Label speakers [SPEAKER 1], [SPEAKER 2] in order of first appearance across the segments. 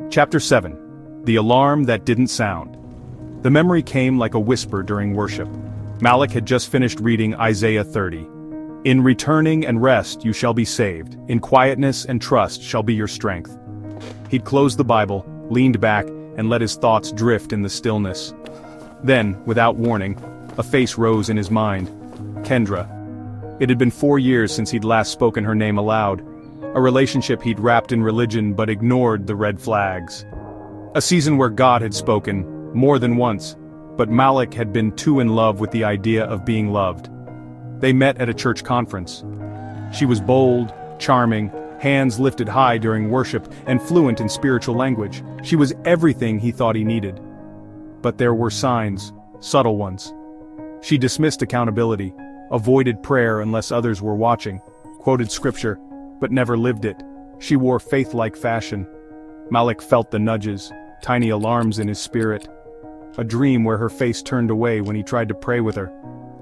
[SPEAKER 1] Chapter 7. The Alarm That Didn't Sound. The memory came like a whisper during worship. Malik had just finished reading Isaiah 30. In returning and rest you shall be saved, in quietness and trust shall be your strength. He'd closed the Bible, leaned back, and let his thoughts drift in the stillness. Then, without warning, a face rose in his mind. Kendra. It had been 4 years since he'd last spoken her name aloud. A relationship he'd wrapped in religion but ignored the red flags. A season where God had spoken, more than once, but Malik had been too in love with the idea of being loved. They met at a church conference. She was bold, charming, hands lifted high during worship, and fluent in spiritual language. She was everything he thought he needed. But there were signs, subtle ones. She dismissed accountability, avoided prayer unless others were watching, quoted scripture, but never lived it. She wore faith-like fashion. Malik felt the nudges, tiny alarms in his spirit. A dream where her face turned away when he tried to pray with her.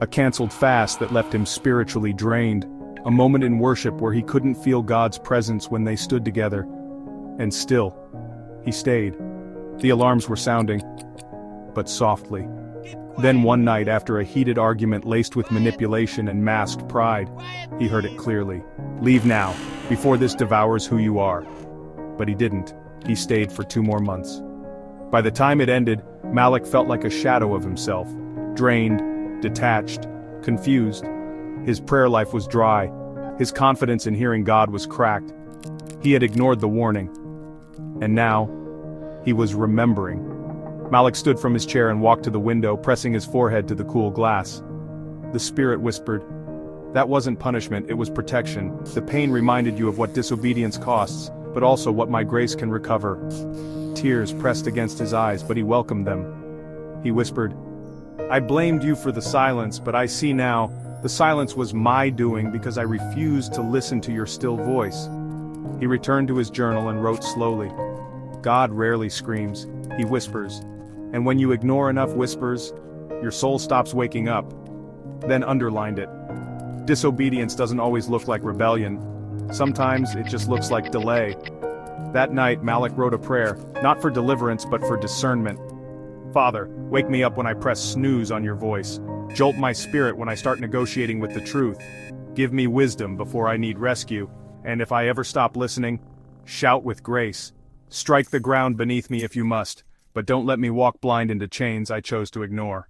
[SPEAKER 1] A canceled fast that left him spiritually drained. A moment in worship where he couldn't feel God's presence when they stood together. And still, he stayed. The alarms were sounding, but softly. Then one night, after a heated argument laced with manipulation and masked pride, he heard it clearly. Leave now, before this devours who you are. But he didn't. He stayed for 2 more months. By the time it ended, Malik felt like a shadow of himself. Drained, detached, confused. His prayer life was dry. His confidence in hearing God was cracked. He had ignored the warning. And now, he was remembering. Malik stood from his chair and walked to the window, pressing his forehead to the cool glass. The spirit whispered, "That wasn't punishment, it was protection. The pain reminded you of what disobedience costs, but also what my grace can recover." Tears pressed against his eyes, but he welcomed them. He whispered, "I blamed you for the silence, but I see now, the silence was my doing because I refused to listen to your still voice." He returned to his journal and wrote slowly. God rarely screams, he whispers. And when you ignore enough whispers, your soul stops waking up. Then underlined it. Disobedience doesn't always look like rebellion. Sometimes it just looks like delay. That night, Malik wrote a prayer, not for deliverance but for discernment. Father, wake me up when I press snooze on your voice. Jolt my spirit when I start negotiating with the truth. Give me wisdom before I need rescue. And if I ever stop listening, shout with grace. Strike the ground beneath me if you must, but don't let me walk blind into chains I chose to ignore.